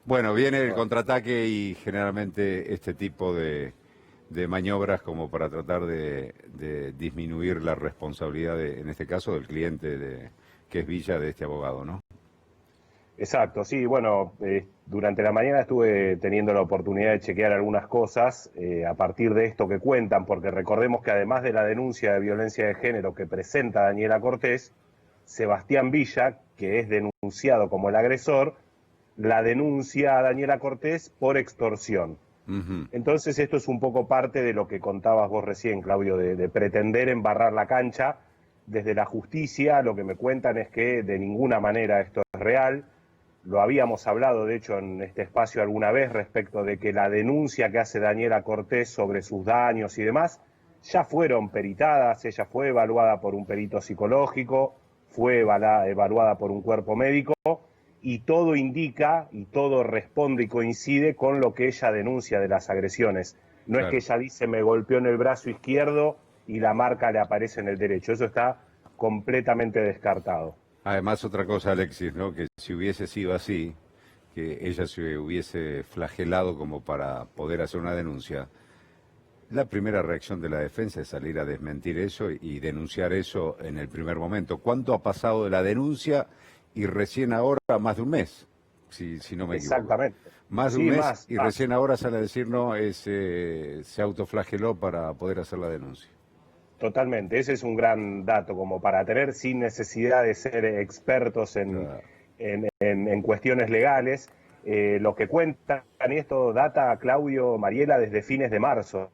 Bueno, viene el contraataque y generalmente este tipo de maniobras como para tratar de disminuir la responsabilidad, en este caso, del cliente, que es Villa, de este abogado, ¿no? Exacto, sí, bueno, durante la mañana estuve teniendo la oportunidad de chequear algunas cosas a partir de esto que cuentan, porque recordemos que además de la denuncia de violencia de género que presenta Daniela Cortés, Sebastián Villa, que es denunciado como el agresor, la denuncia a Daniela Cortés por extorsión. Ujú. Entonces esto es un poco parte de lo que contabas vos recién, Claudio, de pretender embarrar la cancha. Desde la justicia lo que me cuentan es que de ninguna manera esto es real. Lo habíamos hablado, de hecho, en este espacio alguna vez respecto de que la denuncia que hace Daniela Cortés sobre sus daños y demás ya fueron peritadas, ella fue evaluada por un perito psicológico, fue evaluada por un cuerpo médico y todo indica y todo responde y coincide con lo que ella denuncia de las agresiones. No es que Claro. ella dice me golpeó en el brazo izquierdo y la marca le aparece en el derecho, eso está completamente descartado. Además, otra cosa, Alexis, ¿no? Que si hubiese sido así, que ella se hubiese flagelado como para poder hacer una denuncia, la primera reacción de la defensa es salir a desmentir eso y denunciar eso en el primer momento. ¿Cuánto ha pasado de la denuncia y recién ahora más de un mes? Si no me equivoco. Exactamente. Más de un Sí, mes más, y más. recién ahora sale a decir no, se autoflageló para poder hacer la denuncia. Totalmente. Ese es un gran dato como para tener sin necesidad de ser expertos Claro. en cuestiones legales. Lo que cuentan, y esto data, Claudio, Mariela, desde fines de marzo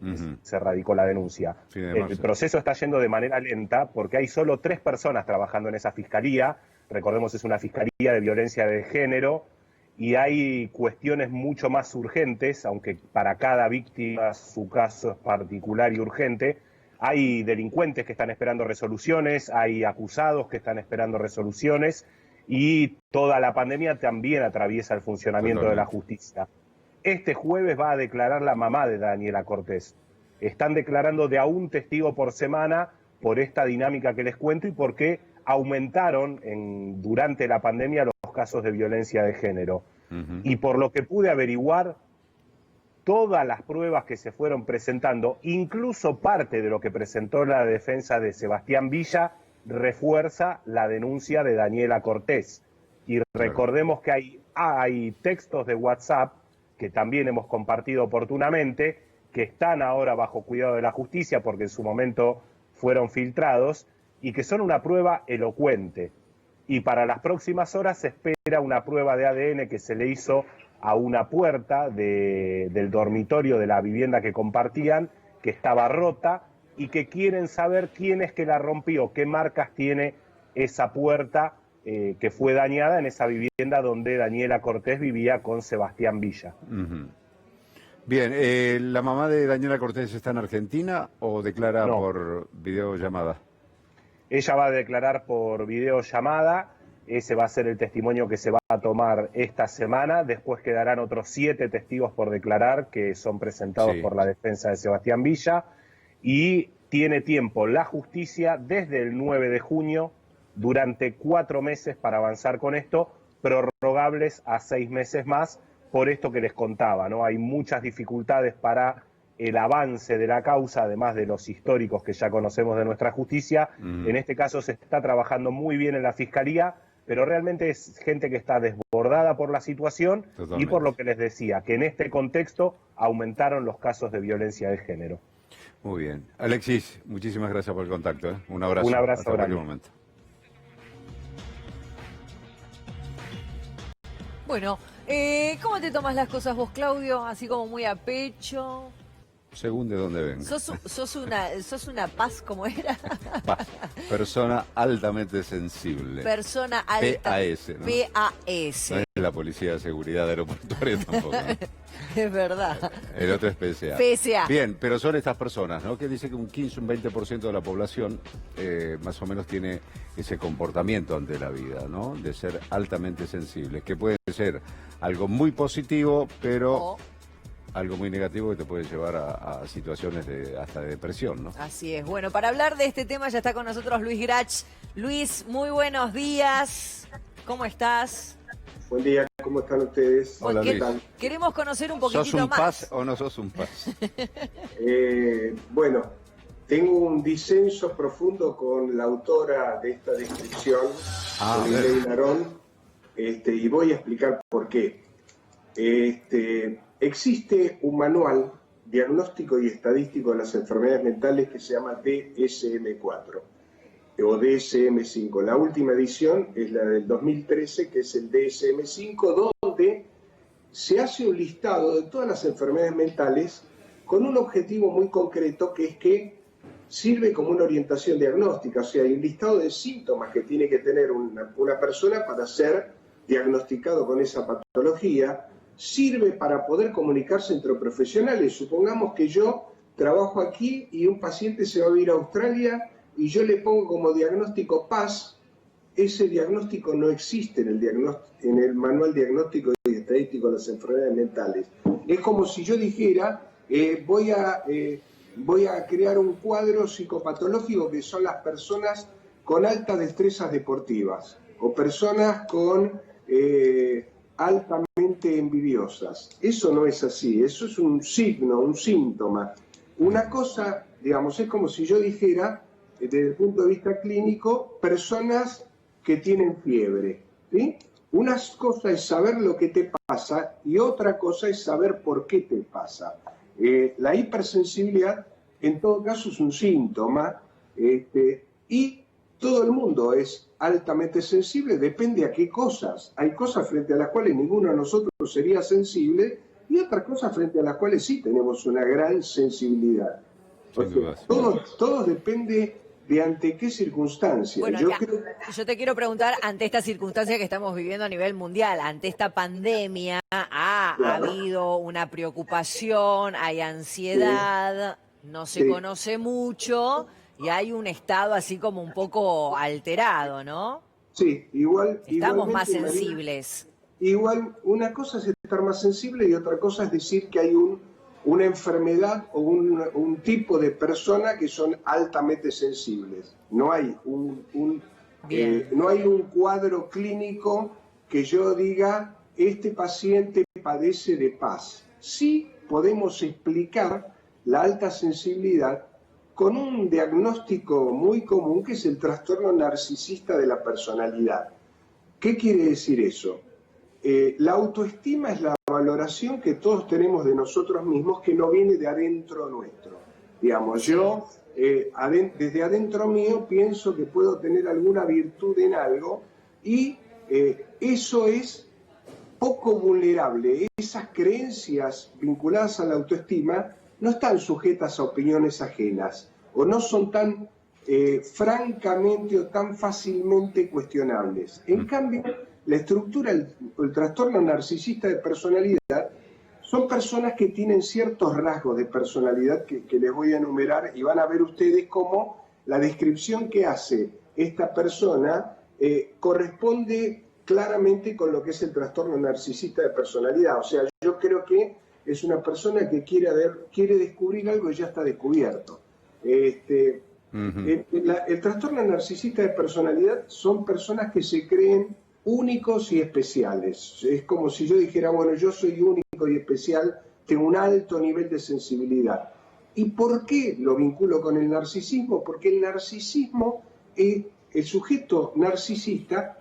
Ujú. se radicó la denuncia. Fin de El marzo. proceso está yendo de manera lenta porque hay solo 3 personas trabajando en esa fiscalía. Recordemos, es una fiscalía de violencia de género y hay cuestiones mucho más urgentes, aunque para cada víctima su caso es particular y urgente. Hay delincuentes que están esperando resoluciones, hay acusados que están esperando resoluciones y toda la pandemia también atraviesa el funcionamiento de la Totalmente. justicia. Este jueves va a declarar la mamá de Daniela Cortés. Están declarando de a un testigo por semana por esta dinámica que les cuento y porque aumentaron durante la pandemia los casos de violencia de género. Ujú. Y por lo que pude averiguar, todas las pruebas que se fueron presentando, incluso parte de lo que presentó la defensa de Sebastián Villa, refuerza la denuncia de Daniela Cortés. Y Claro. recordemos que hay textos de WhatsApp que también hemos compartido oportunamente, que están ahora bajo cuidado de la justicia porque en su momento fueron filtrados y que son una prueba elocuente. Y para las próximas horas se espera una prueba de ADN que se le hizo a una puerta del dormitorio de la vivienda que compartían, que estaba rota, y que quieren saber quién es que la rompió, qué marcas tiene esa puerta que fue dañada en esa vivienda donde Daniela Cortés vivía con Sebastián Villa. Ujú. Bien, ¿la mamá de Daniela Cortés está en Argentina o declara No, por videollamada? ella va a declarar por videollamada, ese va a ser el testimonio que se va a tomar esta semana, después quedarán otros 7 testigos por declarar que son presentados Sí. por la defensa de Sebastián Villa y tiene tiempo la justicia desde el 9 de junio durante 4 meses para avanzar con esto, prorrogables a 6 meses más, por esto que les contaba, ¿no? Hay muchas dificultades para el avance de la causa, además de los históricos que ya conocemos de nuestra justicia. En Ujú. este caso se está trabajando muy bien en la Fiscalía, pero realmente es gente que está desbordada por la situación y por Totalmente. lo que les decía, que en este contexto aumentaron los casos de violencia de género. Muy bien. Alexis, muchísimas gracias por el contacto, ¿eh? Un Un abrazo. abrazo Hasta cualquier grande. momento. Bueno, ¿cómo te tomas las cosas vos, Claudio? Así como muy a pecho. Según de dónde venga. ¿Sos una paz como era? Paz. Persona altamente sensible. Persona alta. PAS, ¿no? PAS. No es la Policía de Seguridad Aeroportuaria tampoco, ¿no? Es verdad. El otro es PSA. PSA. Bien, pero son estas personas, ¿no? Que dice que un 15, un 20% de la población más o menos tiene ese comportamiento ante la vida, ¿no? De ser altamente sensibles, que puede ser algo muy positivo, pero Oh, algo muy negativo que te puede llevar a situaciones hasta de depresión, ¿no? así es. Bueno, para hablar de este tema ya está con nosotros Luis Grach. Luis, muy buenos días. ¿Cómo estás? Buen día, ¿cómo están ustedes? Hola, Porque Luis. queremos conocer un ¿Sos poquitito un más. paz o no sos un paz? Bueno, tengo un disenso profundo con la autora de esta descripción, A con ver. Elaine Aron, y voy a explicar por qué. Existe un manual diagnóstico y estadístico de las enfermedades mentales que se llama DSM-4 o DSM-5. La última edición es la del 2013, que es el DSM-5, donde se hace un listado de todas las enfermedades mentales con un objetivo muy concreto, que es que sirve como una orientación diagnóstica. O sea, hay un listado de síntomas que tiene que tener una persona para ser diagnosticado con esa patología. Sirve para poder comunicarse entre profesionales. Supongamos que yo trabajo aquí y un paciente se va a ir a Australia y yo le pongo como diagnóstico paz. Ese diagnóstico no existe en el manual diagnóstico y estadístico de las enfermedades mentales. Es como si yo dijera, voy a crear un cuadro psicopatológico que son las personas con altas destrezas deportivas o personas con altamente envidiosas. Eso no es así, eso es un signo, un síntoma. Una cosa, digamos, es como si yo dijera, desde el punto de vista clínico, personas que tienen fiebre, ¿sí? Una cosa es saber lo que te pasa y otra cosa es saber por qué te pasa. La hipersensibilidad, en todo caso, es un síntoma, y todo el mundo es altamente sensible, depende a qué cosas. Hay cosas frente a las cuales ninguno de nosotros sería sensible y otras cosas frente a las cuales sí tenemos una gran sensibilidad. Sin dudas. Todo depende de ante qué circunstancia. Bueno, yo yo te quiero preguntar, ante esta circunstancia que estamos viviendo a nivel mundial, ante esta pandemia, ha habido una preocupación, hay ansiedad, no se conoce mucho y hay un estado así como un poco alterado, ¿no? Sí, Estamos más igualmente, María, sensibles. igual, una cosa es estar más sensible y otra cosa es decir que hay una enfermedad o un tipo de persona que son altamente sensibles. No hay no hay un cuadro clínico que yo diga, este paciente padece de paz. Sí podemos explicar la alta sensibilidad con un diagnóstico muy común, que es el trastorno narcisista de la personalidad. ¿Qué quiere decir eso? La autoestima es la valoración que todos tenemos de nosotros mismos, que no viene de adentro nuestro. Digamos, yo desde adentro mío pienso que puedo tener alguna virtud en algo y eso es poco vulnerable. Esas creencias vinculadas a la autoestima no están sujetas a opiniones ajenas o no son tan francamente o tan fácilmente cuestionables. En cambio, la estructura, el trastorno narcisista de personalidad, son personas que tienen ciertos rasgos de personalidad que les voy a enumerar y van a ver ustedes cómo la descripción que hace esta persona corresponde claramente con lo que es el trastorno narcisista de personalidad. O sea, yo creo que es una persona que quiere descubrir algo y ya está descubierto. El trastorno narcisista de personalidad son personas que se creen únicos y especiales. Es como si yo dijera, bueno, yo soy único y especial, tengo un alto nivel de sensibilidad. ¿Y por qué lo vinculo con el narcisismo? Porque el narcisismo, el sujeto narcisista,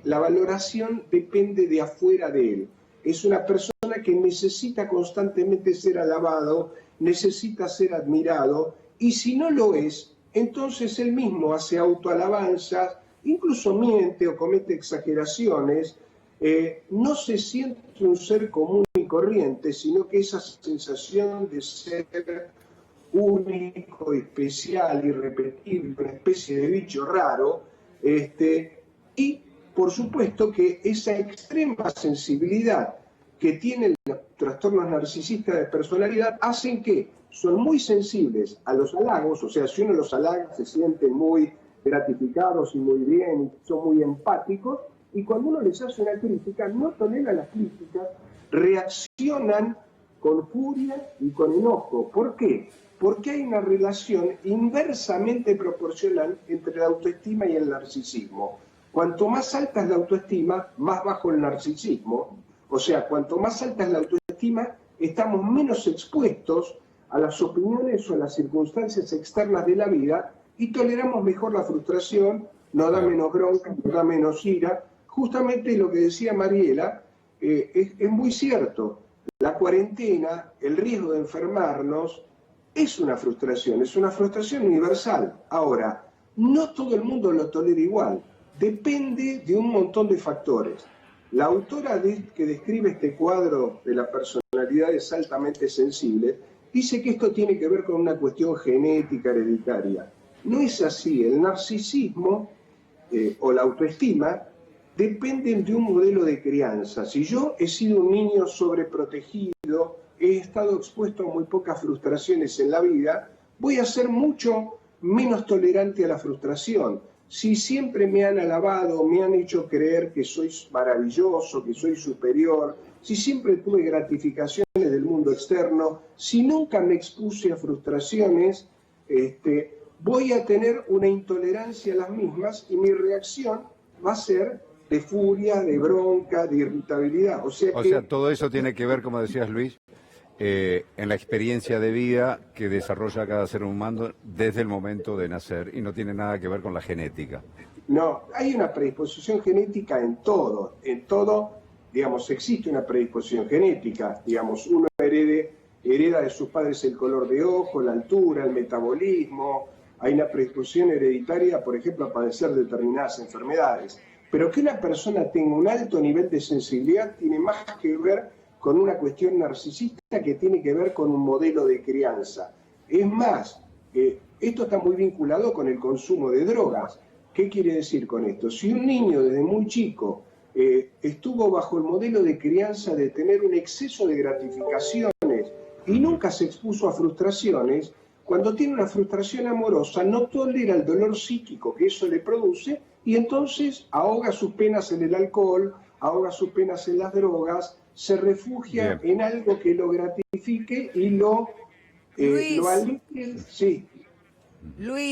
la valoración depende de afuera de él. Es una persona que necesita constantemente ser alabado, necesita ser admirado, y si no lo es, entonces él mismo hace autoalabanzas, incluso miente o comete exageraciones, no se siente un ser común y corriente, sino que esa sensación de ser único, especial, irrepetible, una especie de bicho raro, y por supuesto que esa extrema sensibilidad que tienen los trastornos narcisistas de personalidad hacen que son muy sensibles a los halagos. O sea, si uno los halaga se sienten muy gratificados y muy bien, son muy empáticos, y cuando uno les hace una crítica, no toleran las críticas, reaccionan con furia y con enojo. ¿Por qué? Porque hay una relación inversamente proporcional entre la autoestima y el narcisismo. Cuanto más alta es la autoestima, más bajo el narcisismo. O sea, cuanto más alta es la autoestima, estamos menos expuestos a las opiniones o a las circunstancias externas de la vida y toleramos mejor la frustración, nos da menos bronca, nos da menos ira. Justamente lo que decía Mariela es muy cierto. La cuarentena, el riesgo de enfermarnos, es una frustración universal. Ahora, no todo el mundo lo tolera igual, depende de un montón de factores. La autora que describe este cuadro de las personalidades altamente sensibles dice que esto tiene que ver con una cuestión genética hereditaria. No es así, el narcisismo o la autoestima dependen de un modelo de crianza. Si yo he sido un niño sobreprotegido, he estado expuesto a muy pocas frustraciones en la vida, voy a ser mucho menos tolerante a la frustración. Si siempre me han alabado, me han hecho creer que soy maravilloso, que soy superior, si siempre tuve gratificaciones del mundo externo, si nunca me expuse a frustraciones, voy a tener una intolerancia a las mismas y mi reacción va a ser de furia, de bronca, de irritabilidad. O sea, todo eso tiene que ver, como decías Luis, en la experiencia de vida que desarrolla cada ser humano desde el momento de nacer y no tiene nada que ver con la genética. No, hay una predisposición genética en todo, digamos, existe una predisposición genética, digamos, uno hereda de sus padres el color de ojo, la altura, el metabolismo, hay una predisposición hereditaria, por ejemplo, a padecer determinadas enfermedades, pero que una persona tenga un alto nivel de sensibilidad tiene más que ver con una cuestión narcisista que tiene que ver con un modelo de crianza. Es más, esto está muy vinculado con el consumo de drogas. ¿Qué quiere decir con esto? Si un niño desde muy chico estuvo bajo el modelo de crianza de tener un exceso de gratificaciones y nunca se expuso a frustraciones, cuando tiene una frustración amorosa no tolera el dolor psíquico que eso le produce y entonces ahoga sus penas en el alcohol, ahoga sus penas en las drogas, se refugia en algo que lo gratifique y lo alivie. Sí. Luis.